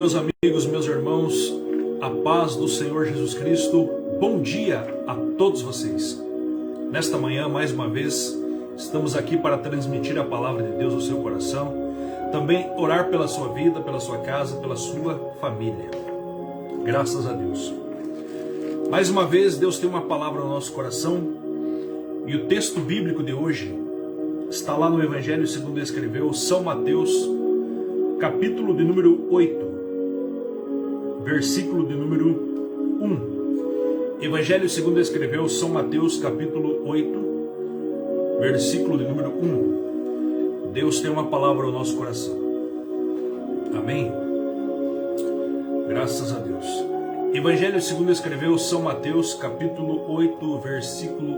Meus amigos, meus irmãos, a paz do Senhor Jesus Cristo, bom dia a todos vocês. Nesta manhã, mais uma vez, estamos aqui para transmitir a palavra de Deus ao seu coração, também orar pela sua vida, pela sua casa, pela sua família. Graças a Deus. Mais uma vez, Deus tem uma palavra no nosso coração, e o texto bíblico de hoje está lá no Evangelho segundo escreveu São Mateus, capítulo de número 8. Versículo de número 1. Evangelho segundo escreveu São Mateus, capítulo 8, versículo de número 1. Deus tem uma palavra no nosso coração. Amém? Graças a Deus. Evangelho segundo escreveu São Mateus, capítulo 8, versículo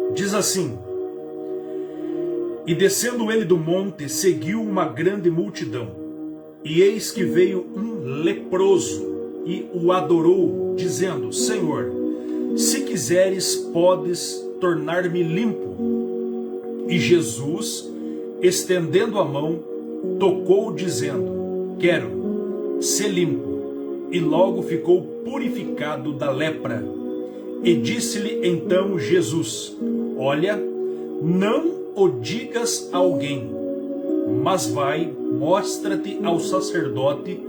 1. Diz assim: E descendo ele do monte, seguiu uma grande multidão. E eis que veio um leproso e o adorou, dizendo: Senhor, se quiseres, podes tornar-me limpo. E Jesus, estendendo a mão, tocou, dizendo: Quero, ser limpo. E logo ficou purificado da lepra. E disse-lhe então Jesus: Olha, não o digas a alguém, mas vai, mostra-te ao sacerdote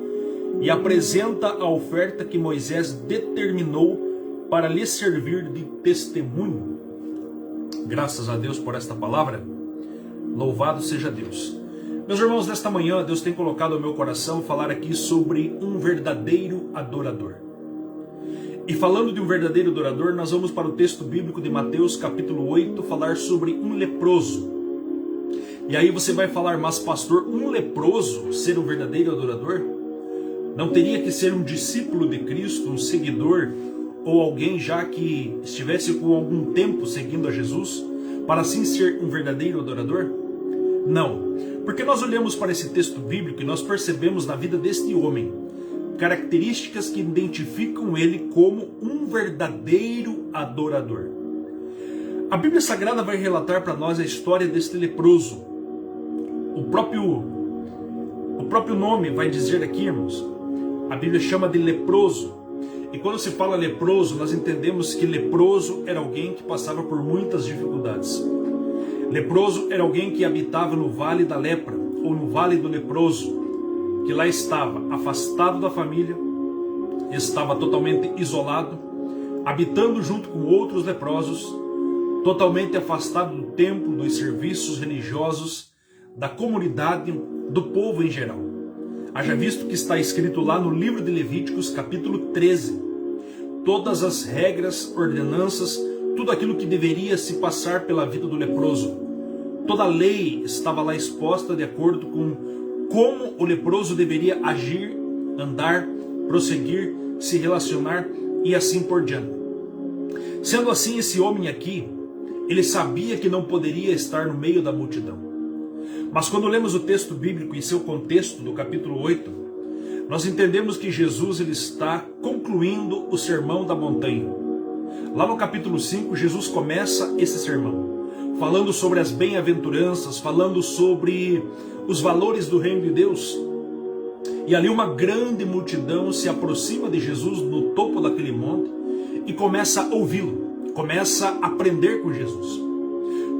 e apresenta a oferta que Moisés determinou para lhe servir de testemunho. Graças a Deus por esta palavra. Louvado seja Deus. Meus irmãos, nesta manhã Deus tem colocado ao meu coração falar aqui sobre um verdadeiro adorador. E falando de um verdadeiro adorador, nós vamos para o texto bíblico de Mateus capítulo 8 falar sobre um leproso. E aí você vai falar: mas pastor, um leproso ser um verdadeiro adorador? Não teria que ser um discípulo de Cristo, um seguidor, ou alguém já que estivesse com algum tempo seguindo a Jesus, para assim ser um verdadeiro adorador? Não, porque nós olhamos para esse texto bíblico e nós percebemos na vida deste homem características que identificam ele como um verdadeiro adorador. A Bíblia Sagrada vai relatar para nós a história deste leproso. O próprio nome vai dizer aqui, irmãos, a Bíblia chama de leproso. E quando se fala leproso, nós entendemos que leproso era alguém que passava por muitas dificuldades. Leproso era alguém que habitava no vale da lepra, ou no vale do leproso, que lá estava afastado da família, estava totalmente isolado, habitando junto com outros leprosos, totalmente afastado do templo, dos serviços religiosos, da comunidade, do povo em geral. Haja visto que está escrito lá no livro de Levíticos, capítulo 13, todas as regras, ordenanças, tudo aquilo que deveria se passar pela vida do leproso. Toda a lei estava lá exposta de acordo com como o leproso deveria agir, andar, prosseguir, se relacionar e assim por diante. Sendo assim, esse homem aqui, ele sabia que não poderia estar no meio da multidão. Mas quando lemos o texto bíblico em seu contexto do capítulo 8, nós entendemos que Jesus ele está concluindo o sermão da montanha. Lá no capítulo 5, Jesus começa esse sermão, falando sobre as bem-aventuranças, falando sobre os valores do reino de Deus. E ali uma grande multidão se aproxima de Jesus no topo daquele monte e começa a ouvi-lo, começa a aprender com Jesus.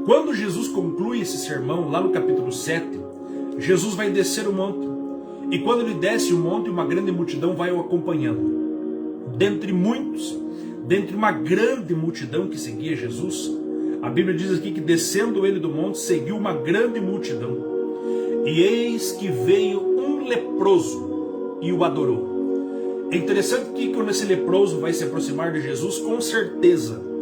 Quando Jesus conclui esse sermão, lá no capítulo 7, Jesus vai descer o monte. E quando ele desce o monte, uma grande multidão vai o acompanhando. Dentre muitos, dentre uma grande multidão que seguia Jesus, a Bíblia diz aqui que descendo ele do monte, seguiu uma grande multidão. E eis que veio um leproso e o adorou. É interessante que quando esse leproso vai se aproximar de Jesus, com certeza,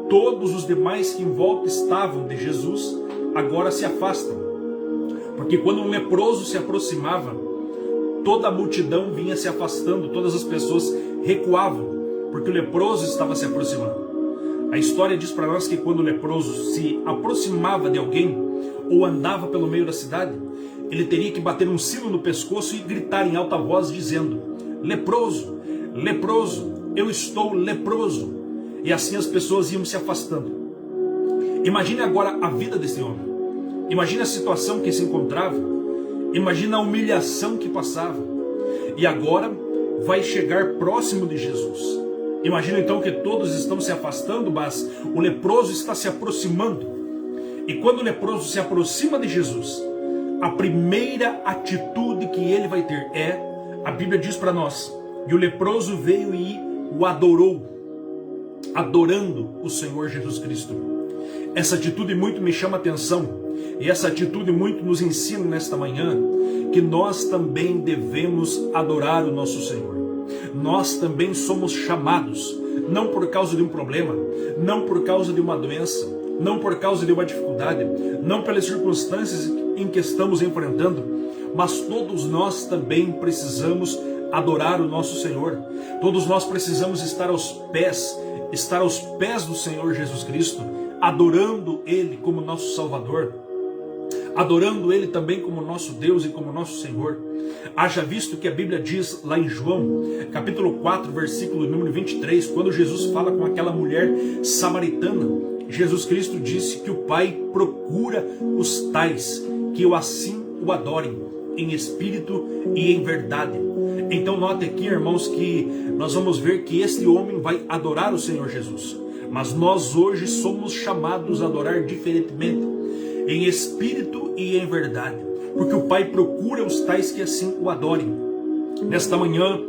todos os demais que em volta estavam de Jesus, agora se afastam. Porque quando um leproso se aproximava, toda a multidão vinha se afastando, todas as pessoas recuavam, porque o leproso estava se aproximando. A história diz para nós que quando o leproso se aproximava de alguém, ou andava pelo meio da cidade, ele teria que bater um sino no pescoço e gritar em alta voz, dizendo: leproso, leproso, eu estou leproso. E assim as pessoas iam se afastando. Imagine agora a vida desse homem. Imagine a situação que se encontrava. Imagina a humilhação que passava. E agora vai chegar próximo de Jesus. Imagina então que todos estão se afastando, mas o leproso está se aproximando. E quando o leproso se aproxima de Jesus, a primeira atitude que ele vai ter é, a Bíblia diz para nós, e o leproso veio e o adorou, adorando o Senhor Jesus Cristo. Essa atitude muito me chama a atenção, e essa atitude muito nos ensina nesta manhã, que nós também devemos adorar o nosso Senhor. Nós também somos chamados, não por causa de um problema, não por causa de uma doença, não por causa de uma dificuldade, não pelas circunstâncias em que estamos enfrentando, mas todos nós também precisamos adorar o nosso Senhor. Todos nós precisamos estar aos pés do Senhor Jesus Cristo, adorando Ele como nosso Salvador, adorando Ele também como nosso Deus e como nosso Senhor. Haja visto que a Bíblia diz lá em João, capítulo 4, versículo número 23, quando Jesus fala com aquela mulher samaritana, Jesus Cristo disse que o Pai procura os tais que assim o adorem, em espírito e em verdade. Então note aqui, irmãos, que nós vamos ver que este homem vai adorar o Senhor Jesus. Mas nós hoje somos chamados a adorar diferentemente, em espírito e em verdade, porque o Pai procura os tais que assim o adorem. Nesta manhã,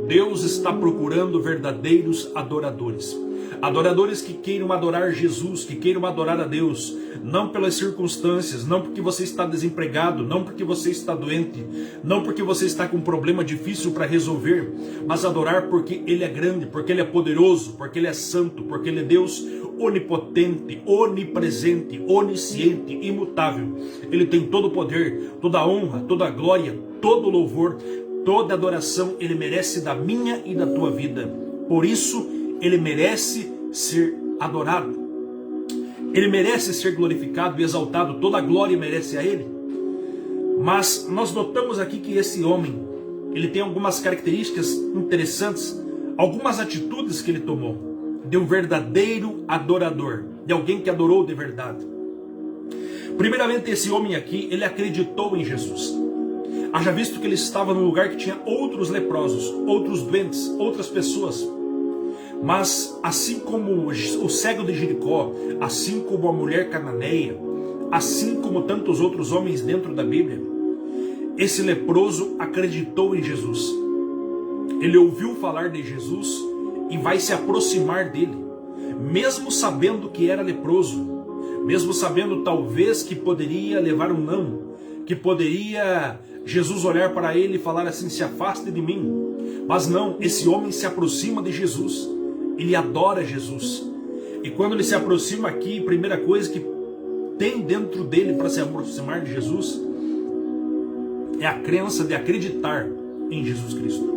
Deus está procurando verdadeiros adoradores. Adoradores que queiram adorar Jesus, que queiram adorar a Deus, não pelas circunstâncias, não porque você está desempregado, não porque você está doente, não porque você está com um problema difícil para resolver, mas adorar porque Ele é grande, porque Ele é poderoso, porque Ele é santo, porque Ele é Deus onipotente, onipresente, onisciente, imutável. Ele tem todo o poder, toda a honra, toda a glória, todo o louvor, toda a adoração Ele merece da minha e da tua vida. Por isso, Ele merece ser adorado. Ele merece ser glorificado e exaltado. Toda a glória merece a Ele. Mas nós notamos aqui que esse homem, ele tem algumas características interessantes, algumas atitudes que ele tomou, de um verdadeiro adorador, de alguém que adorou de verdade. Primeiramente, esse homem aqui, ele acreditou em Jesus. Haja visto que ele estava num lugar que tinha outros leprosos, outros doentes, outras pessoas. Mas assim como o cego de Jericó, assim como a mulher cananeia, assim como tantos outros homens dentro da Bíblia, esse leproso acreditou em Jesus. Ele ouviu falar de Jesus e vai se aproximar dele, mesmo sabendo que era leproso, mesmo sabendo talvez que poderia levar um não, que poderia Jesus olhar para ele e falar assim: se afaste de mim. Mas não, esse homem se aproxima de Jesus. Ele adora Jesus. E quando ele se aproxima aqui, a primeira coisa que tem dentro dele para se aproximar de Jesus é a crença de acreditar em Jesus Cristo.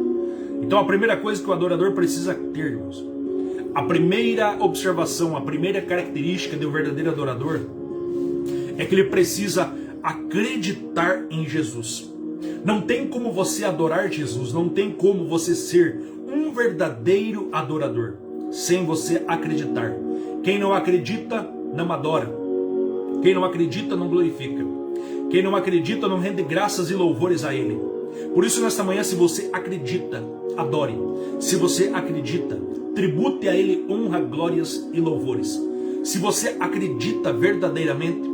Então a primeira coisa que o adorador precisa ter, irmãos, a primeira observação, a primeira característica de um verdadeiro adorador é que ele precisa acreditar em Jesus. Não tem como você adorar Jesus, não tem como você ser um verdadeiro adorador sem você acreditar. Quem não acredita, não adora. Quem não acredita, não glorifica. Quem não acredita, não rende graças e louvores a Ele. Por isso, nesta manhã, se você acredita, adore. Se você acredita, tribute a Ele honra, glórias e louvores. Se você acredita verdadeiramente,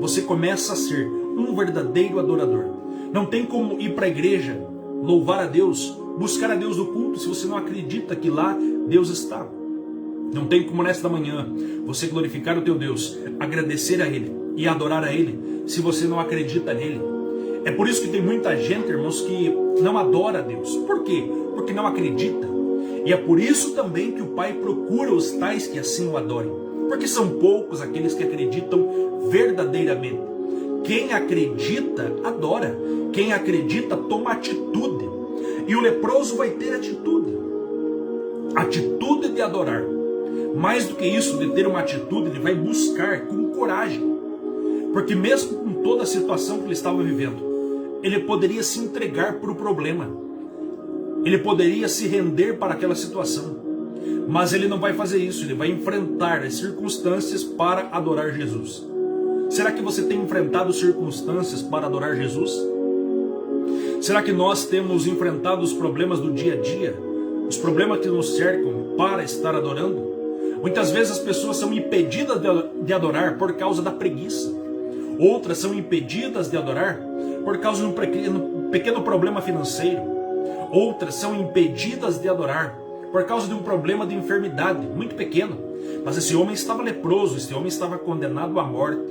você começa a ser um verdadeiro adorador. Não tem como ir para a igreja, louvar a Deus, buscar a Deus no culto, se você não acredita que lá Deus está. Não tem como nesta manhã você glorificar o teu Deus, agradecer a Ele e adorar a Ele, se você não acredita nele. É por isso que tem muita gente, irmãos, que não adora a Deus. Por quê? Porque não acredita. E é por isso também que o Pai procura os tais que assim o adorem. Porque são poucos aqueles que acreditam verdadeiramente. Quem acredita, adora. Quem acredita, toma atitude. E o leproso vai ter atitude. Atitude de adorar. Mais do que isso, de ter uma atitude, ele vai buscar com coragem. Porque mesmo com toda a situação que ele estava vivendo, ele poderia se entregar para o problema. Ele poderia se render para aquela situação. Mas ele não vai fazer isso, ele vai enfrentar as circunstâncias para adorar Jesus. Será que você tem enfrentado circunstâncias para adorar Jesus? Será que nós temos enfrentado os problemas do dia a dia? Os problemas que nos cercam para estar adorando? Muitas vezes as pessoas são impedidas de adorar por causa da preguiça. Outras são impedidas de adorar por causa de um pequeno problema financeiro. Outras são impedidas de adorar por causa de um problema de enfermidade muito pequeno. Mas esse homem estava leproso, esse homem estava condenado à morte.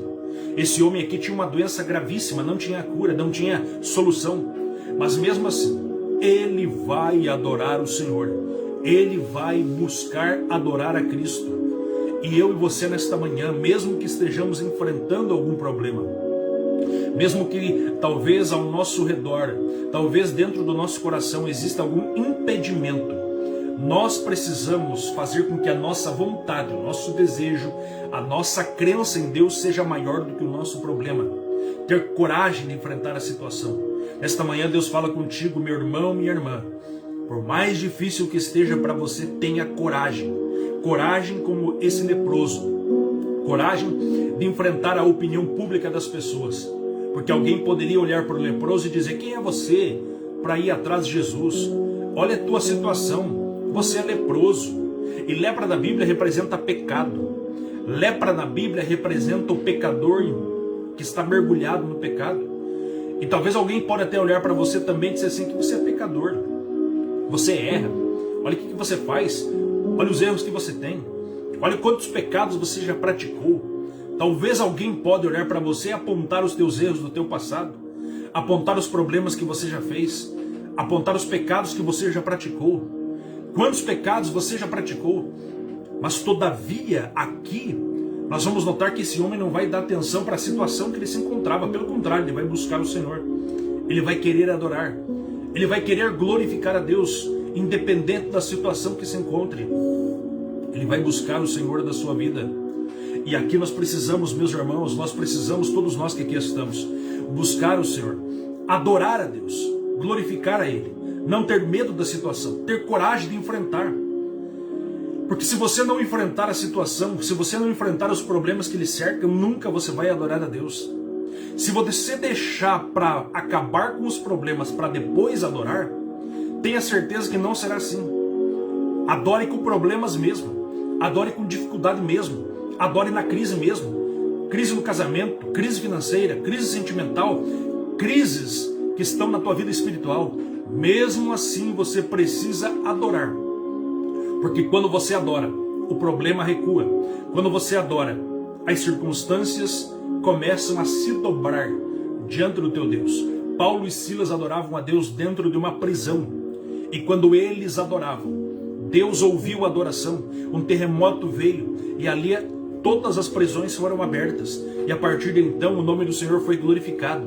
Esse homem aqui tinha uma doença gravíssima, não tinha cura, não tinha solução. Mas mesmo assim, ele vai adorar o Senhor. Ele vai buscar adorar a Cristo. E eu e você nesta manhã, mesmo que estejamos enfrentando algum problema, mesmo que talvez ao nosso redor, talvez dentro do nosso coração exista algum impedimento, nós precisamos fazer com que a nossa vontade, o nosso desejo, a nossa crença em Deus seja maior do que o nosso problema. Ter coragem de enfrentar a situação. Nesta manhã Deus fala contigo, meu irmão, minha irmã. Por mais difícil que esteja para você, tenha coragem. Coragem como esse leproso. Coragem de enfrentar a opinião pública das pessoas. Porque alguém poderia olhar para o leproso e dizer: quem é você para ir atrás de Jesus? Olha a tua situação. Você é leproso. E lepra na Bíblia representa pecado. Lepra na Bíblia representa o pecador que está mergulhado no pecado. E talvez alguém pode até olhar para você também e dizer assim, que você é pecador. Você erra. Olha o que você faz. Olha os erros que você tem. Olha quantos pecados você já praticou. Talvez alguém pode olhar para você e apontar os teus erros do teu passado. Apontar os problemas que você já fez. Apontar os pecados que você já praticou. Quantos pecados você já praticou? Mas todavia, aqui, nós vamos notar que esse homem não vai dar atenção para a situação que ele se encontrava. Pelo contrário, ele vai buscar o Senhor. Ele vai querer adorar. Ele vai querer glorificar a Deus, independente da situação que se encontre. Ele vai buscar o Senhor da sua vida. E aqui nós precisamos, meus irmãos, nós precisamos, todos nós que aqui estamos, buscar o Senhor, adorar a Deus, glorificar a Ele, não ter medo da situação, ter coragem de enfrentar. Porque se você não enfrentar a situação, se você não enfrentar os problemas que lhe cercam, nunca você vai adorar a Deus. Se você deixar para acabar com os problemas para depois adorar, tenha certeza que não será assim. Adore com problemas mesmo, adore com dificuldade mesmo, adore na crise mesmo. Crise no casamento, crise financeira, crise sentimental, crises que estão na tua vida espiritual. Mesmo assim você precisa adorar. Porque quando você adora, o problema recua. Quando você adora, as circunstâncias começam a se dobrar diante do teu Deus. Paulo e Silas adoravam a Deus dentro de uma prisão. E quando eles adoravam, Deus ouviu a adoração. Um terremoto veio e ali todas as prisões foram abertas. E a partir de então o nome do Senhor foi glorificado.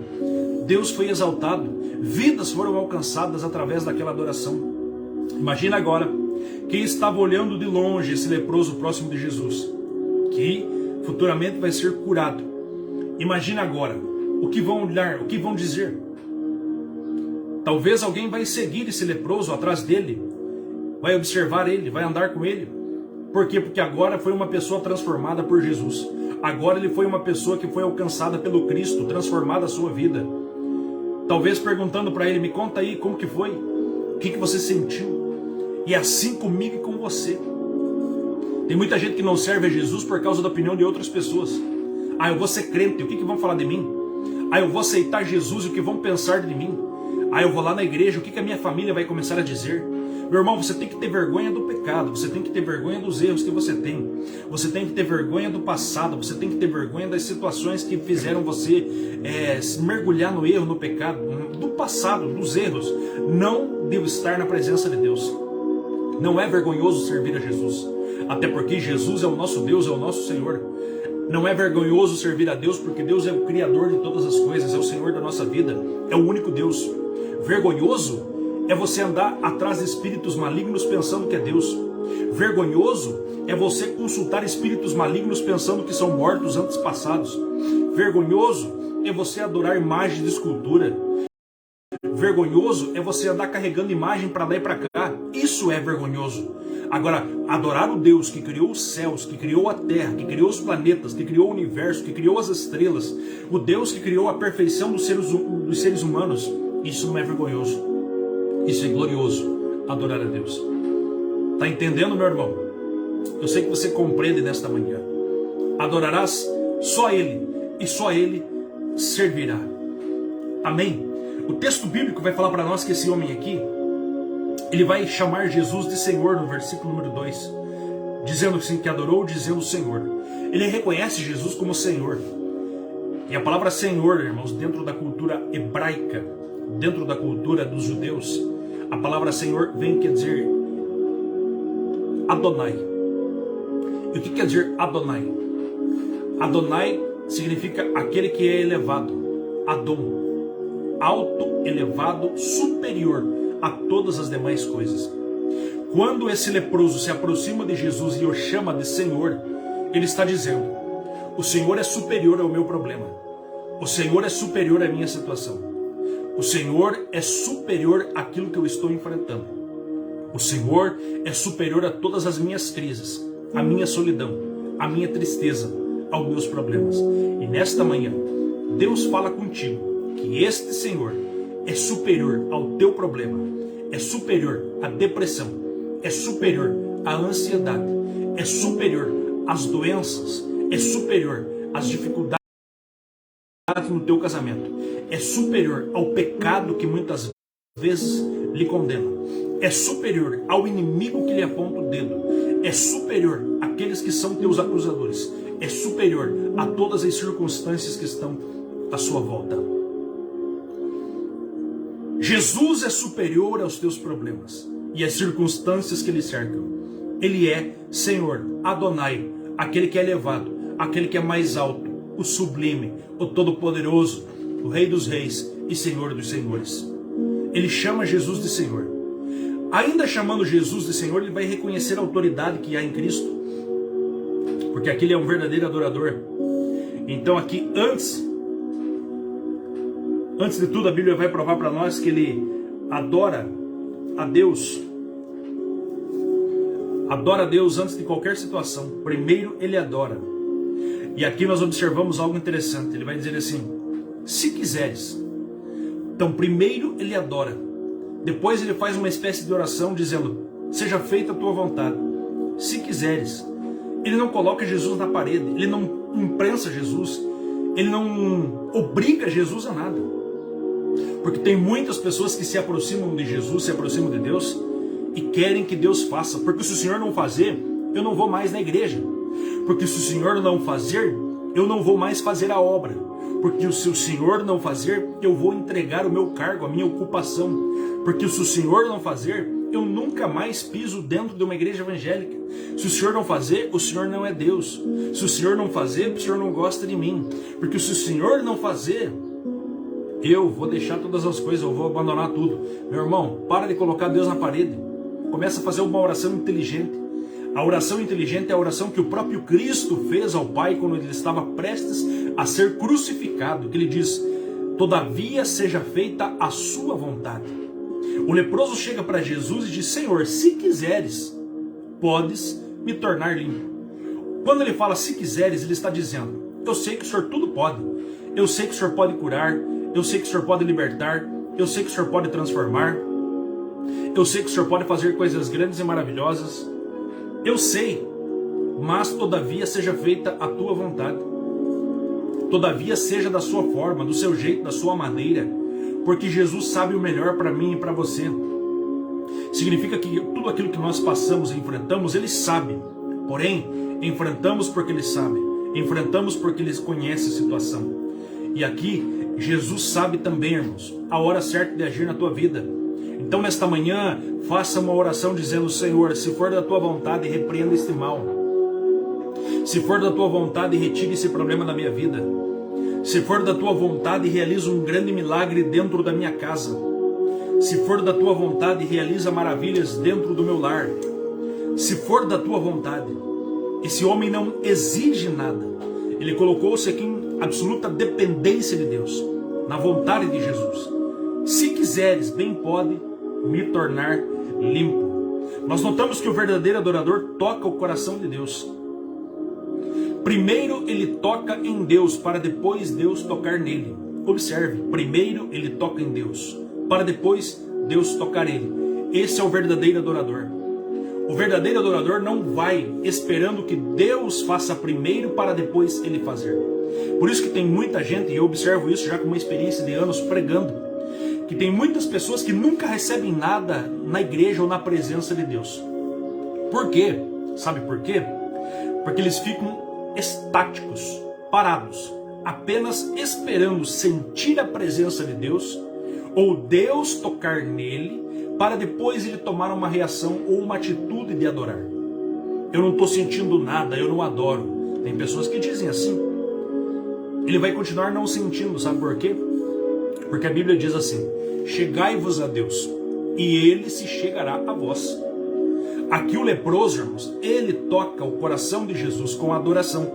Deus foi exaltado. Vidas foram alcançadas através daquela adoração. Imagina agora quem estava olhando de longe esse leproso próximo de Jesus, que futuramente vai ser curado. Imagina agora o que vão olhar, o que vão dizer. Talvez alguém vai seguir esse leproso atrás dele, vai observar ele, vai andar com ele. Por quê? Porque agora foi uma pessoa transformada por Jesus. Agora ele foi uma pessoa que foi alcançada pelo Cristo, transformada a sua vida. Talvez perguntando para ele, me conta aí como que foi, o que você sentiu. E assim comigo e com você. Tem muita gente que não serve a Jesus por causa da opinião de outras pessoas. Ah, eu vou ser crente, o que vão falar de mim? Ah, eu vou aceitar Jesus, o que vão pensar de mim? Ah, eu vou lá na igreja, o que a minha família vai começar a dizer? Meu irmão, você tem que ter vergonha do pecado, você tem que ter vergonha dos erros que você tem. Você tem que ter vergonha do passado, você tem que ter vergonha das situações que fizeram você mergulhar no erro, no pecado, do passado, dos erros. Não devo estar na presença de Deus. Não é vergonhoso servir a Jesus, até porque Jesus é o nosso Deus, é o nosso Senhor. Não é vergonhoso servir a Deus, porque Deus é o Criador de todas as coisas, é o Senhor da nossa vida, é o único Deus. Vergonhoso é você andar atrás de espíritos malignos pensando que é Deus. Vergonhoso é você consultar espíritos malignos pensando que são mortos antes passados. Vergonhoso é você adorar imagens de escultura. Vergonhoso é você andar carregando imagem para lá e para cá. Isso é vergonhoso. Agora, adorar o Deus que criou os céus, que criou a terra, que criou os planetas, que criou o universo, que criou as estrelas, o Deus que criou a perfeição dos seres humanos, Isso não é vergonhoso. Isso é glorioso, adorar a Deus. Está entendendo, meu irmão? Eu sei que você compreende nesta manhã. Adorarás só Ele e só Ele servirá. Amém? O texto bíblico vai falar para nós que esse homem aqui, ele vai chamar Jesus de Senhor no versículo número 2, dizendo assim, que adorou, dizendo Senhor. Ele reconhece Jesus como Senhor. E a palavra Senhor, irmãos, dentro da cultura hebraica, dentro da cultura dos judeus, a palavra Senhor vem quer dizer Adonai. E o que quer dizer Adonai? Adonai significa aquele que é elevado, Adon, alto, elevado, superior a todas as demais coisas. Quando esse leproso se aproxima de Jesus e o chama de Senhor, ele está dizendo: o Senhor é superior ao meu problema, o Senhor é superior à minha situação, o Senhor é superior àquilo que eu estou enfrentando, o Senhor é superior a todas as minhas crises, a minha solidão, a minha tristeza, aos meus problemas. E nesta manhã, Deus fala contigo que este Senhor é superior ao teu problema, é superior à depressão, é superior à ansiedade, é superior às doenças, é superior às dificuldades no teu casamento, é superior ao pecado que muitas vezes lhe condena, é superior ao inimigo que lhe aponta o dedo, é superior àqueles que são teus acusadores, é superior a todas as circunstâncias que estão à sua volta. Jesus é superior aos teus problemas e às circunstâncias que lhe cercam. Ele é Senhor, Adonai, aquele que é elevado, aquele que é mais alto, o sublime, o todo-poderoso, o Rei dos reis e Senhor dos senhores. Ele chama Jesus de Senhor. Ainda chamando Jesus de Senhor, ele vai reconhecer a autoridade que há em Cristo, porque aquele é um verdadeiro adorador. Então aqui, antes de tudo, a Bíblia vai provar para nós que ele adora a Deus. Adora a Deus antes de qualquer situação. Primeiro ele adora. E aqui nós observamos algo interessante. Ele vai dizer assim: se quiseres. Então primeiro ele adora. Depois ele faz uma espécie de oração dizendo: seja feita a tua vontade. Se quiseres. Ele não coloca Jesus na parede. Ele não imprensa Jesus. Ele não obriga Jesus a nada. Porque tem muitas pessoas que se aproximam de Jesus, se aproximam de Deus e querem que Deus faça. Porque se o Senhor não fazer, eu não vou mais na igreja. Porque se o Senhor não fazer, eu não vou mais fazer a obra. Porque se o Senhor não fazer, eu vou entregar o meu cargo, a minha ocupação. Porque se o Senhor não fazer, eu nunca mais piso dentro de uma igreja evangélica. Se o Senhor não fazer, o Senhor não é Deus. Se o Senhor não fazer, o Senhor não gosta de mim. Porque se o Senhor não fazer, eu vou deixar todas as coisas, eu vou abandonar tudo. Meu irmão, para de colocar Deus na parede. Começa a fazer uma oração inteligente. A oração inteligente é a oração que o próprio Cristo fez ao Pai quando ele estava prestes a ser crucificado. Que ele diz: todavia seja feita a sua vontade. O leproso chega para Jesus e diz: Senhor, se quiseres, podes me tornar limpo. Quando ele fala se quiseres, ele está dizendo: eu sei que o Senhor tudo pode. Eu sei que o Senhor pode curar. Eu sei que o Senhor pode libertar. Eu sei que o Senhor pode transformar. Eu sei que o Senhor pode fazer coisas grandes e maravilhosas. Eu sei, mas todavia seja feita a tua vontade. Todavia seja da sua forma, do seu jeito, da sua maneira. Porque Jesus sabe o melhor para mim e para você. Significa que tudo aquilo que nós passamos e enfrentamos, Ele sabe. Porém, enfrentamos porque Ele sabe. Enfrentamos porque Ele conhece a situação. E aqui, Jesus sabe também, irmãos, a hora certa de agir na tua vida. Então, nesta manhã, faça uma oração dizendo: Senhor, se for da tua vontade, repreenda este mal. Se for da tua vontade, retire esse problema da minha vida. Se for da tua vontade, realiza um grande milagre dentro da minha casa. Se for da tua vontade, realiza maravilhas dentro do meu lar. Se for da tua vontade. Esse homem não exige nada. Ele colocou-se aqui em absoluta dependência de Deus, na vontade de Jesus. Se quiseres, bem pode me tornar limpo. Nós notamos que o verdadeiro adorador toca o coração de Deus. Primeiro ele toca em Deus, para depois Deus tocar nele. Observe, primeiro ele toca em Deus, para depois Deus tocar ele. Esse é o verdadeiro adorador. O verdadeiro adorador não vai esperando que Deus faça primeiro para depois ele fazer. Por isso que tem muita gente, e eu observo isso já com uma experiência de anos pregando, que tem muitas pessoas que nunca recebem nada na igreja ou na presença de Deus. Por quê? Sabe por quê? Porque eles ficam estáticos, parados, apenas esperando sentir a presença de Deus, ou Deus tocar nele, para depois ele tomar uma reação ou uma atitude de adorar. Eu não estou sentindo nada, eu não adoro. Tem pessoas que dizem assim. Ele vai continuar não sentindo, sabe por quê? Porque a Bíblia diz assim: chegai-vos a Deus, e ele se chegará a vós. Aqui o leproso, irmãos, ele toca o coração de Jesus com adoração.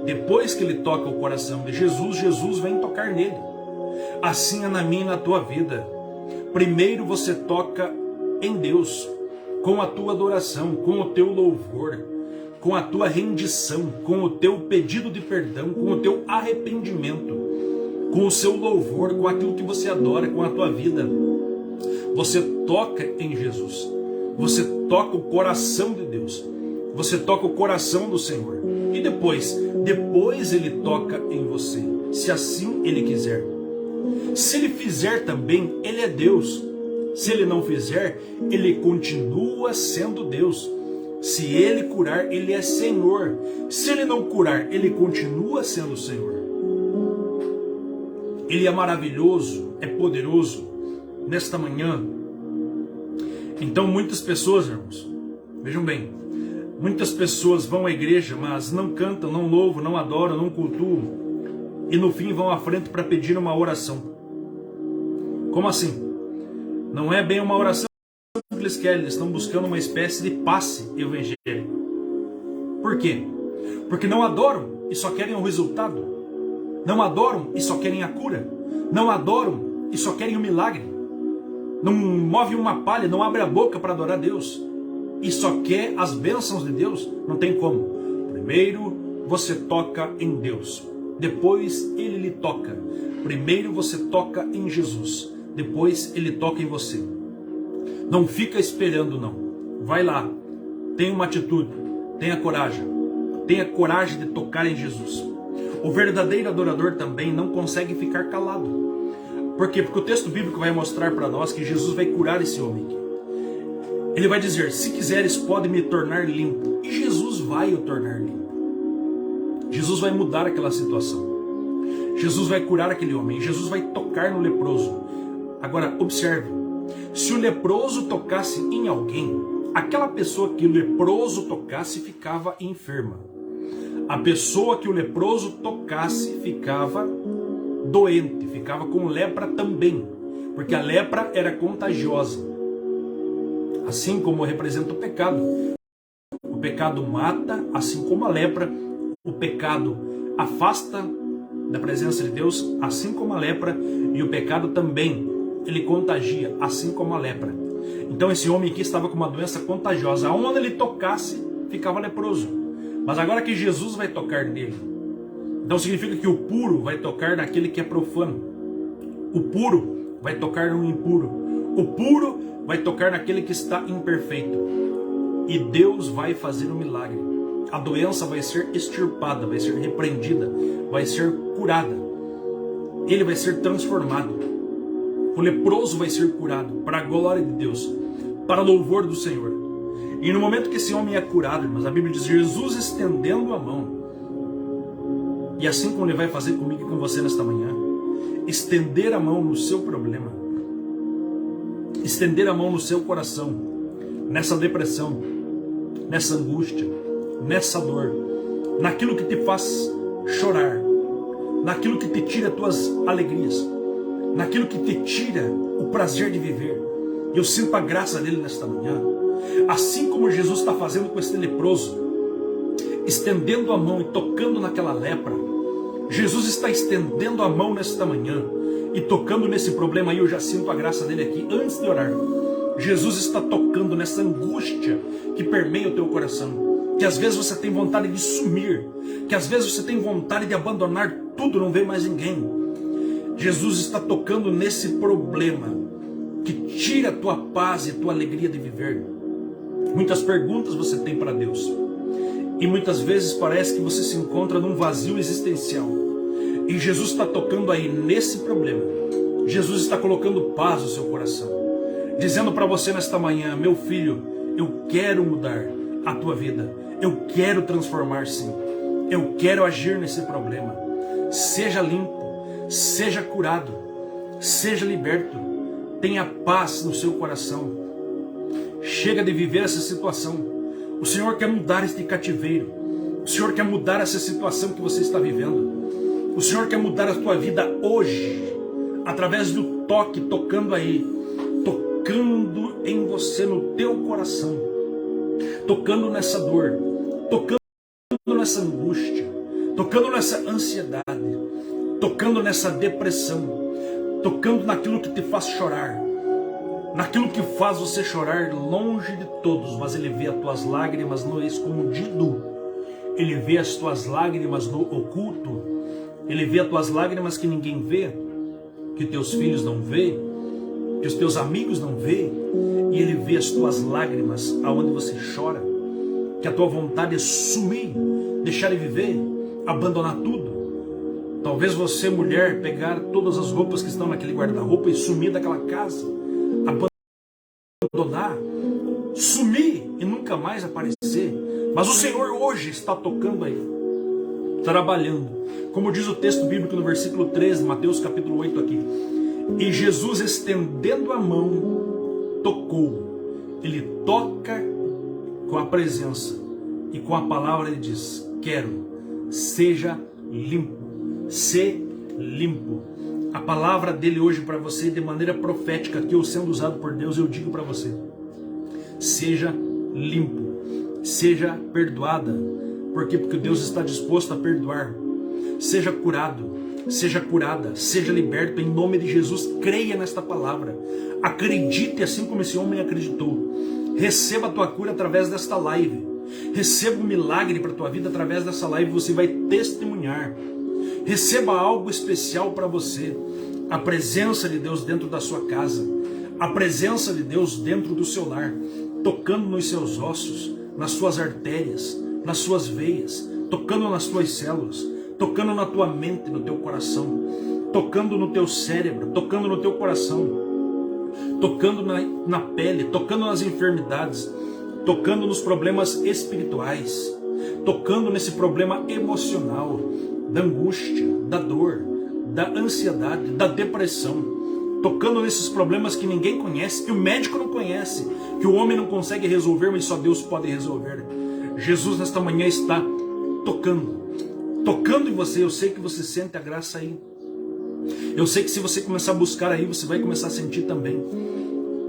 Depois que ele toca o coração de Jesus, Jesus vem tocar nele. Assim é na minha e na tua vida. Primeiro você toca em Deus, com a tua adoração, com o teu louvor, com a tua rendição, com o teu pedido de perdão, com o teu arrependimento, com o seu louvor, com aquilo que você adora, com a tua vida. Você toca em Jesus. Você toca o coração de Deus. Você toca o coração do Senhor. E depois ele toca em você, se assim ele quiser. Se ele fizer também, ele é Deus. Se ele não fizer, ele continua sendo Deus. Se ele curar, ele é Senhor. Se ele não curar, ele continua sendo Senhor. Ele é maravilhoso, é poderoso. Nesta manhã, então muitas pessoas, irmãos, vejam bem, muitas pessoas vão à igreja, mas não cantam, não louvam, não adoram, não cultuam, e no fim vão à frente para pedir uma oração. Como assim? Não é bem uma oração que eles querem, eles estão buscando uma espécie de passe evangélico. Por quê? Porque não adoram e só querem o resultado. Não adoram e só querem a cura. Não adoram e só querem o milagre. Não move uma palha, não abre a boca para adorar Deus. E só quer as bênçãos de Deus. Não tem como. Primeiro você toca em Deus. Depois ele lhe toca. Primeiro você toca em Jesus. Depois ele toca em você. Não fica esperando não. Vai lá. Tenha uma atitude. Tenha coragem. Tenha coragem de tocar em Jesus. O verdadeiro adorador também não consegue ficar calado. Por quê? Porque o texto bíblico vai mostrar para nós que Jesus vai curar esse homem aqui. Ele vai dizer: se quiseres pode me tornar limpo. E Jesus vai o tornar limpo. Jesus vai mudar aquela situação. Jesus vai curar aquele homem. Jesus vai tocar no leproso. Agora, observe. Se o leproso tocasse em alguém, aquela pessoa que o leproso tocasse ficava enferma. A pessoa que o leproso tocasse ficava doente, ficava com lepra também, porque a lepra era contagiosa. Assim como representa o pecado. O pecado mata, assim como a lepra. O pecado afasta da presença de Deus, assim como a lepra. E o pecado também, ele contagia, assim como a lepra. Então esse homem aqui estava com uma doença contagiosa. Aonde ele tocasse, ficava leproso. Mas agora que Jesus vai tocar nele, então significa que o puro vai tocar naquele que é profano. O puro vai tocar no impuro. O puro vai tocar naquele que está imperfeito. E Deus vai fazer um milagre. A doença vai ser extirpada, vai ser repreendida, vai ser curada. Ele vai ser transformado. O leproso vai ser curado para a glória de Deus, para o louvor do Senhor. E no momento que esse homem é curado, irmãos, a Bíblia diz: Jesus estendendo a mão. E assim como ele vai fazer comigo e com você nesta manhã, estender a mão no seu problema, estender a mão no seu coração, nessa depressão, nessa angústia, nessa dor, naquilo que te faz chorar, naquilo que te tira as tuas alegrias, naquilo que te tira o prazer de viver. Eu sinto a graça dele nesta manhã, assim como Jesus está fazendo com esse leproso, estendendo a mão e tocando naquela lepra. Jesus está estendendo a mão nesta manhã e tocando nesse problema aí. Eu já sinto a graça dele aqui antes de orar. Jesus está tocando nessa angústia que permeia o teu coração, que às vezes você tem vontade de sumir, que às vezes você tem vontade de abandonar tudo, não ver mais ninguém. Jesus está tocando nesse problema tira a tua paz e a tua alegria de viver. Muitas perguntas você tem para Deus. E muitas vezes parece que você se encontra num vazio existencial. E Jesus está tocando aí nesse problema. Jesus está colocando paz no seu coração. Dizendo para você nesta manhã: meu filho, eu quero mudar a tua vida. Eu quero transformar, sim. Eu quero agir nesse problema. Seja limpo, seja curado, seja liberto. Tenha paz no seu coração. Chega de viver essa situação. O Senhor quer mudar este cativeiro. O Senhor quer mudar essa situação que você está vivendo. O Senhor quer mudar a tua vida hoje, através do toque, tocando aí, tocando em você, no teu coração, tocando nessa dor, tocando nessa angústia, tocando nessa ansiedade, tocando nessa depressão, tocando naquilo que te faz chorar, naquilo que faz você chorar longe de todos, mas Ele vê as tuas lágrimas no escondido, Ele vê as tuas lágrimas no oculto, Ele vê as tuas lágrimas que ninguém vê, que teus filhos não vê, que os teus amigos não vê, e Ele vê as tuas lágrimas aonde você chora, que a tua vontade é sumir, deixar de viver, abandonar tudo. Talvez você, mulher, pegar todas as roupas que estão naquele guarda-roupa e sumir daquela casa, abandonar, sumir e nunca mais aparecer. Mas o Senhor hoje está tocando aí, trabalhando. Como diz o texto bíblico no versículo 13, Mateus capítulo 8 aqui. E Jesus, estendendo a mão, tocou. Ele toca com a presença e com a palavra ele diz: quero, seja limpo, ser limpo. A palavra dele hoje para você, de maneira profética, que eu sendo usado por Deus, eu digo para você: seja limpo, seja perdoada. Por quê? Porque Deus está disposto a perdoar. Seja curado, seja curada, seja liberto em nome de Jesus. Creia nesta palavra, acredite assim como esse homem acreditou. Receba a tua cura através desta live, receba um milagre para a tua vida através dessa live. Você vai testemunhar, receba algo especial para você, a presença de Deus dentro da sua casa, a presença de Deus dentro do seu lar, tocando nos seus ossos, nas suas artérias, nas suas veias, tocando nas tuas células, tocando na tua mente, no teu coração, tocando no teu cérebro, tocando no teu coração, tocando na pele, tocando nas enfermidades, tocando nos problemas espirituais, tocando nesse problema emocional, da angústia, da dor, da ansiedade, da depressão, tocando nesses problemas que ninguém conhece, que o médico não conhece, que o homem não consegue resolver, mas só Deus pode resolver. Jesus nesta manhã está tocando em você. Eu sei que você sente a graça aí. Eu sei que se você começar a buscar aí, você vai começar a sentir também.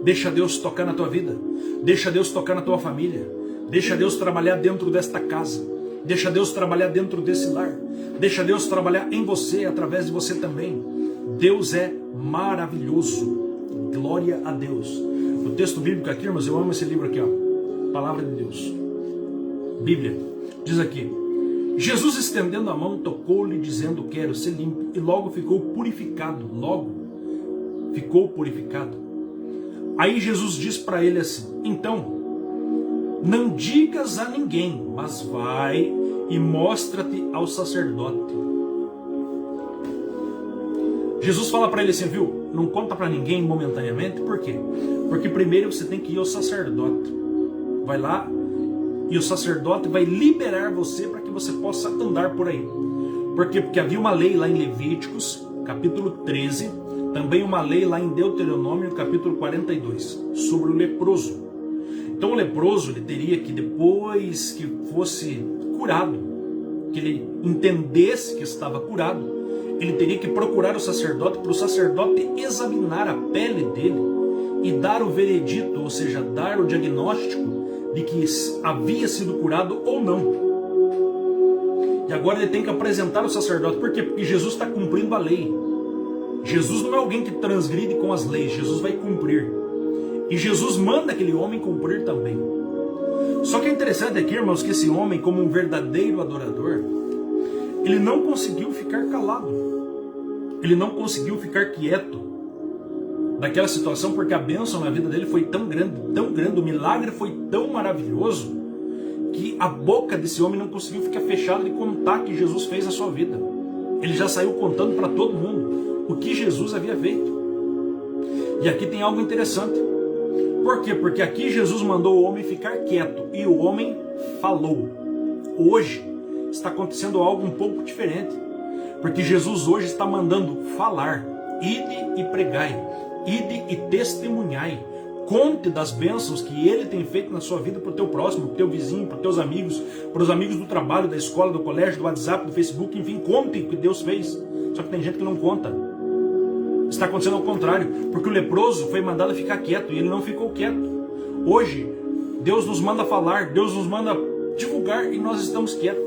Deixa Deus tocar na tua vida. Deixa Deus tocar na tua família. Deixa Deus trabalhar dentro desta casa. Deixa Deus trabalhar dentro desse lar. Deixa Deus trabalhar em você, através de você também. Deus é maravilhoso. Glória a Deus. O texto bíblico aqui, irmãos, eu amo esse livro aqui, ó. Palavra de Deus. Bíblia. Diz aqui: Jesus, estendendo a mão, tocou-lhe, dizendo: quero ser limpo. E logo ficou purificado. Logo ficou purificado. Aí Jesus diz para ele assim: então, não digas a ninguém, mas vai e mostra-te ao sacerdote. Jesus fala para ele assim, viu? Não conta para ninguém momentaneamente. Por quê? Porque primeiro você tem que ir ao sacerdote. Vai lá e o sacerdote vai liberar você para que você possa andar por aí. Por quê? Porque havia uma lei lá em Levíticos, capítulo 13, também uma lei lá em Deuteronômio, capítulo 42, sobre o leproso. Então o leproso, ele teria que, depois que fosse curado, que ele entendesse que estava curado, ele teria que procurar o sacerdote, para o sacerdote examinar a pele dele e dar o veredito, ou seja, dar o diagnóstico de que havia sido curado ou não. E agora ele tem que apresentar o sacerdote. Por quê? Porque Jesus está cumprindo a lei. Jesus não é alguém que transgride com as leis. Jesus vai cumprir. E Jesus manda aquele homem cumprir também. Só que é interessante aqui, irmãos, que esse homem, como um verdadeiro adorador, ele não conseguiu ficar calado. Ele não conseguiu ficar quieto. daquela situação, porque a bênção na vida dele foi tão grande, o milagre foi tão maravilhoso, que a boca desse homem não conseguiu ficar fechada de contar que Jesus fez na sua vida. Ele já saiu contando para todo mundo o que Jesus havia feito. E aqui tem algo interessante. Por quê? Porque aqui Jesus mandou o homem ficar quieto e o homem falou. Hoje está acontecendo algo um pouco diferente, porque Jesus hoje está mandando falar. Ide e pregai, ide e testemunhai. Conte das bênçãos que Ele tem feito na sua vida para o teu próximo, para o teu vizinho, para os teus amigos, para os amigos do trabalho, da escola, do colégio, do WhatsApp, do Facebook, enfim, conte o que Deus fez. Só que tem gente que não conta. Está acontecendo ao contrário, porque o leproso foi mandado ficar quieto e ele não ficou quieto. Hoje, Deus nos manda falar, Deus nos manda divulgar e nós estamos quietos.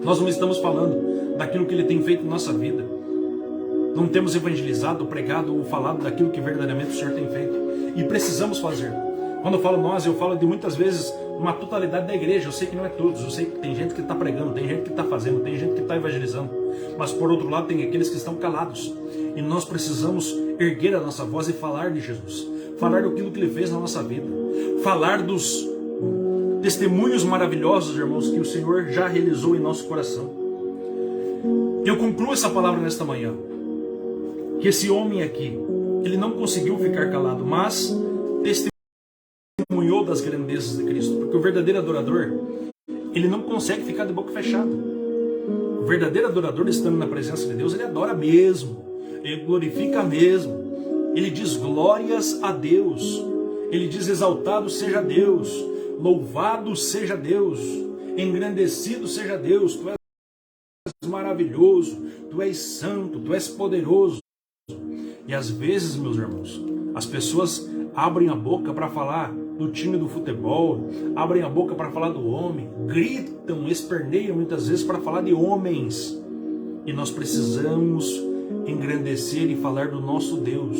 Nós não estamos falando daquilo que Ele tem feito na nossa vida. Não temos evangelizado, pregado ou falado daquilo que verdadeiramente o Senhor tem feito. E precisamos fazer. Quando eu falo nós, eu falo de muitas vezes uma totalidade da igreja. Eu sei que não é todos, eu sei que tem gente que está pregando, tem gente que está fazendo, tem gente que está evangelizando. Mas por outro lado tem aqueles que estão calados. E nós precisamos erguer a nossa voz e falar de Jesus. Falar daquilo que Ele fez na nossa vida. Falar dos testemunhos maravilhosos, irmãos, que o Senhor já realizou em nosso coração. Eu concluo essa palavra nesta manhã. Que esse homem aqui, ele não conseguiu ficar calado, mas testemunhou das grandezas de Cristo. Porque o verdadeiro adorador, ele não consegue ficar de boca fechada. O verdadeiro adorador, estando na presença de Deus, ele adora mesmo. Ele glorifica mesmo. Ele diz glórias a Deus. Ele diz exaltado seja Deus. Louvado seja Deus. Engrandecido seja Deus. Tu és maravilhoso. Tu és santo. Tu és poderoso. E às vezes, meus irmãos, as pessoas abrem a boca para falar do time do futebol, abrem a boca para falar do homem, gritam, esperneiam muitas vezes para falar de homens. E nós precisamos engrandecer e falar do nosso Deus.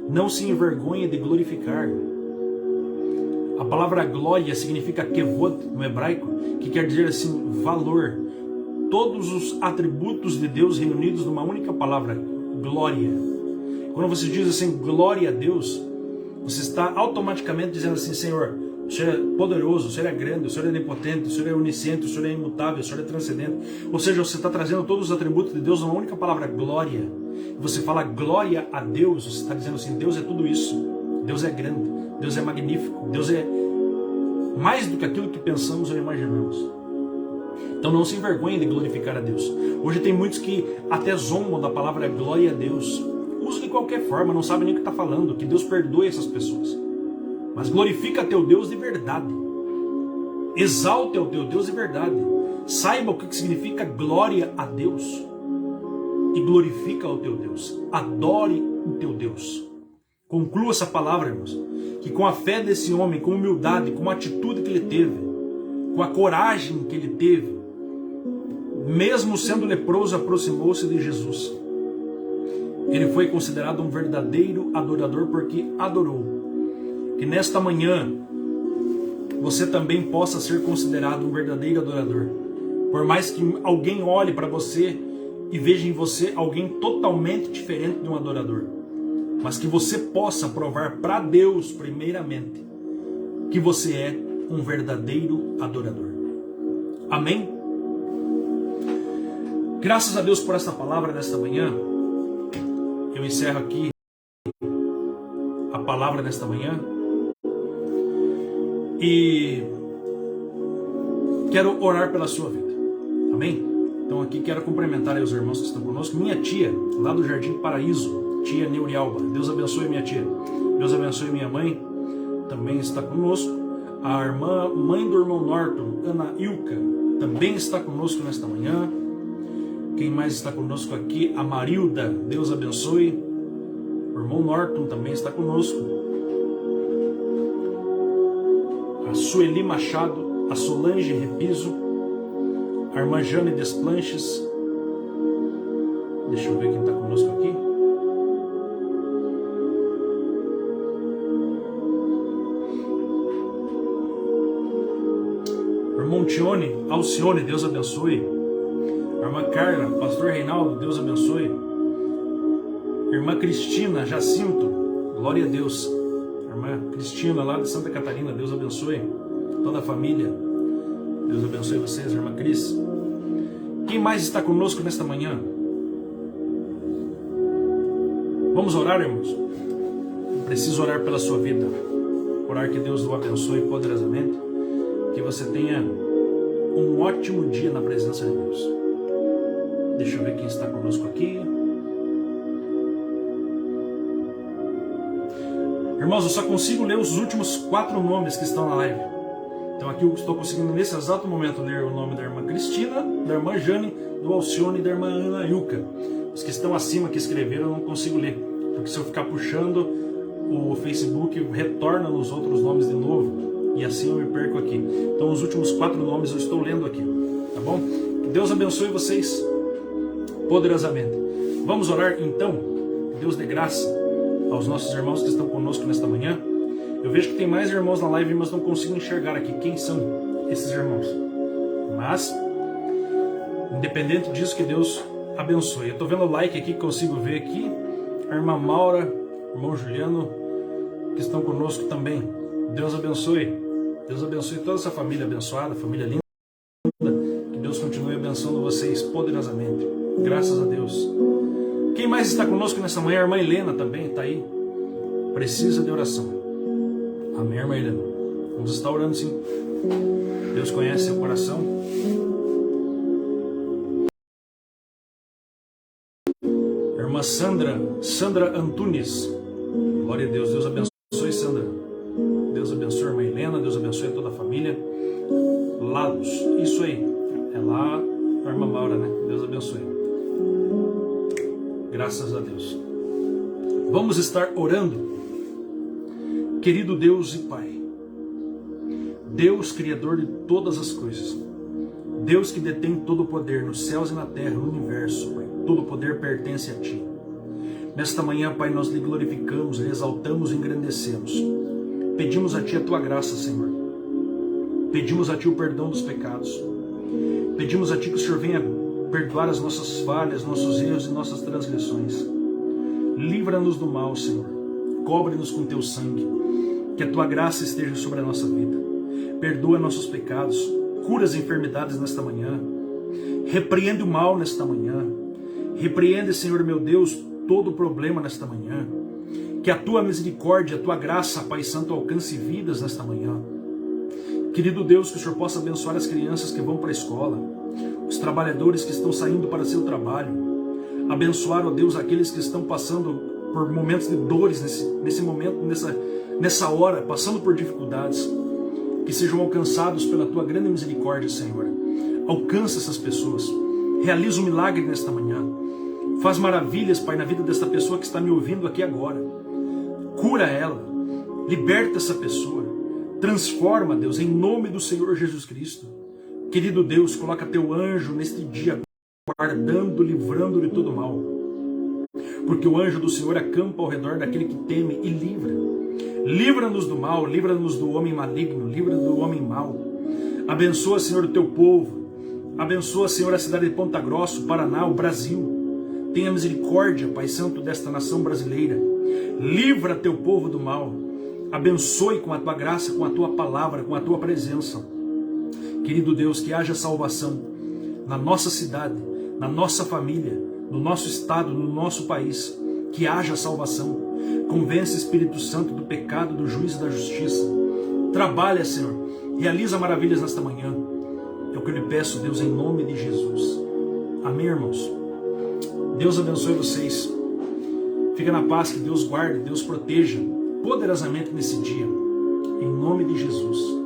Não se envergonhe de glorificar. A palavra glória significa kevod no hebraico, que quer dizer assim, valor. Todos os atributos de Deus reunidos numa única palavra, glória. Quando você diz assim, glória a Deus, você está automaticamente dizendo assim, Senhor, o Senhor é poderoso, o Senhor é grande, o Senhor é onipotente, o Senhor é onisciente, o Senhor é imutável, o Senhor é transcendente. Ou seja, você está trazendo todos os atributos de Deus numa única palavra, glória. E você fala glória a Deus, você está dizendo assim, Deus é tudo isso. Deus é grande, Deus é magnífico, Deus é mais do que aquilo que pensamos ou imaginamos. Então não se envergonhe de glorificar a Deus. Hoje tem muitos que até zombam da palavra glória a Deus. Usa de qualquer forma, não sabe nem o que está falando. Que Deus perdoe essas pessoas. Mas glorifica teu Deus de verdade. Exalta o teu Deus de verdade. Saiba o que significa glória a Deus. E glorifica o teu Deus. Adore o teu Deus. Conclua essa palavra, irmãos. Que com a fé desse homem, com humildade, com a atitude que ele teve, com a coragem que ele teve, mesmo sendo leproso, aproximou-se de Jesus. Ele foi considerado um verdadeiro adorador porque adorou. Que nesta manhã você também possa ser considerado um verdadeiro adorador. Por mais que alguém olhe para você e veja em você alguém totalmente diferente de um adorador. Mas que você possa provar para Deus, primeiramente, que você é um verdadeiro adorador. Amém? Graças a Deus por esta palavra nesta manhã. Eu encerro aqui a palavra nesta manhã e quero orar pela sua vida, amém? Então aqui quero cumprimentar aí os irmãos que estão conosco, minha tia, lá do Jardim Paraíso, tia Neurialba, Deus abençoe minha tia, Deus abençoe minha mãe, também está conosco, a irmã, mãe do irmão Norton, Ana Ilka, também está conosco nesta manhã. Quem mais está conosco aqui? A Marilda, Deus abençoe. O irmão Norton também está conosco. A Sueli Machado, a Solange Repiso, a irmã Jane Desplanches. Deixa eu ver quem está conosco aqui. O irmão Tione, Alcione, Deus abençoe. Irmã Carla, pastor Reinaldo, Deus abençoe. Irmã Cristina, Jacinto, Glória a Deus. A irmã Cristina, lá de Santa Catarina, Deus abençoe toda a família. Deus abençoe vocês, irmã Cris. Quem mais está conosco nesta manhã? Vamos orar, irmãos? Preciso orar pela sua vida. Orar que Deus o abençoe poderosamente. Que você tenha um ótimo dia na presença de Deus. Deixa eu ver quem está conosco aqui. Irmãos, eu só consigo ler os últimos 4 nomes que estão na live. Então aqui eu estou conseguindo nesse exato momento ler o nome da irmã Cristina, da irmã Jane, do Alcione e da irmã Ana Ilka. Os que estão acima que escreveram eu não consigo ler, porque se eu ficar puxando o Facebook retorna nos outros nomes de novo e assim eu me perco aqui. Então os últimos 4 nomes eu estou lendo aqui, tá bom? Que Deus abençoe vocês poderosamente. Vamos orar então. Deus dê graça aos nossos irmãos que estão conosco nesta manhã. Eu vejo que tem mais irmãos na live, mas não consigo enxergar aqui quem são esses irmãos. Mas, independente disso, que Deus abençoe. Eu estou vendo o like aqui, consigo ver aqui. A irmã Maura, o irmão Juliano, que estão conosco também. Deus abençoe. Deus abençoe toda essa família abençoada, família linda. Que Deus continue abençoando vocês poderosamente. Graças a Deus. Quem mais está conosco nessa manhã? A irmã Helena também está aí. Precisa de oração. Amém, irmã Helena? Vamos estar orando sim. Deus conhece seu coração. Irmã Sandra Antunes. Glória a Deus. Deus abençoe, Sandra. Deus abençoe a irmã Helena. Deus abençoe toda a família. Lados. Isso aí. É lá a irmã Maura, né? Deus abençoe. Graças a Deus. Vamos estar orando. Querido Deus e Pai, Deus Criador de todas as coisas, Deus que detém todo o poder nos céus e na terra, no universo, Pai, todo o poder pertence a Ti. Nesta manhã, Pai, nós lhe glorificamos, lhe exaltamos e engrandecemos. Pedimos a Ti a Tua graça, Senhor. Pedimos a Ti o perdão dos pecados. Pedimos a Ti que o Senhor venha perdoar as nossas falhas, nossos erros e nossas transgressões. Livra-nos do mal, Senhor. Cobre-nos com Teu sangue. Que a Tua graça esteja sobre a nossa vida. Perdoa nossos pecados. Cura as enfermidades nesta manhã. Repreende o mal nesta manhã. Repreende, Senhor meu Deus, todo o problema nesta manhã. Que a Tua misericórdia, a Tua graça, Pai Santo, alcance vidas nesta manhã. Querido Deus, que o Senhor possa abençoar as crianças que vão para a escola, os trabalhadores que estão saindo para seu trabalho. Abençoar, ó Deus, aqueles que estão passando por momentos de dores nesse momento, nessa hora, passando por dificuldades. Que sejam alcançados pela Tua grande misericórdia, Senhor. Alcança essas pessoas. Realiza um milagre nesta manhã. Faz maravilhas, Pai, na vida desta pessoa que está me ouvindo aqui agora. Cura ela. Liberta essa pessoa. Transforma, Deus, em nome do Senhor Jesus Cristo. Querido Deus, coloca Teu anjo neste dia, guardando, livrando de todo mal. Porque o anjo do Senhor acampa ao redor daquele que teme e livra. Livra-nos do mal, livra-nos do homem maligno, livra-nos do homem mau. Abençoa, Senhor, o Teu povo. Abençoa, Senhor, a cidade de Ponta Grossa, o Paraná, o Brasil. Tenha misericórdia, Pai Santo, desta nação brasileira. Livra Teu povo do mal. Abençoe com a Tua graça, com a Tua palavra, com a Tua presença. Querido Deus, que haja salvação na nossa cidade, na nossa família, no nosso estado, no nosso país. Que haja salvação. Convence, Espírito Santo, do pecado, do juízo e da justiça. Trabalha, Senhor. Realiza maravilhas nesta manhã. É o que eu lhe peço, Deus, em nome de Jesus. Amém, irmãos? Deus abençoe vocês. Fica na paz, que Deus guarde, Deus proteja poderosamente nesse dia. Em nome de Jesus.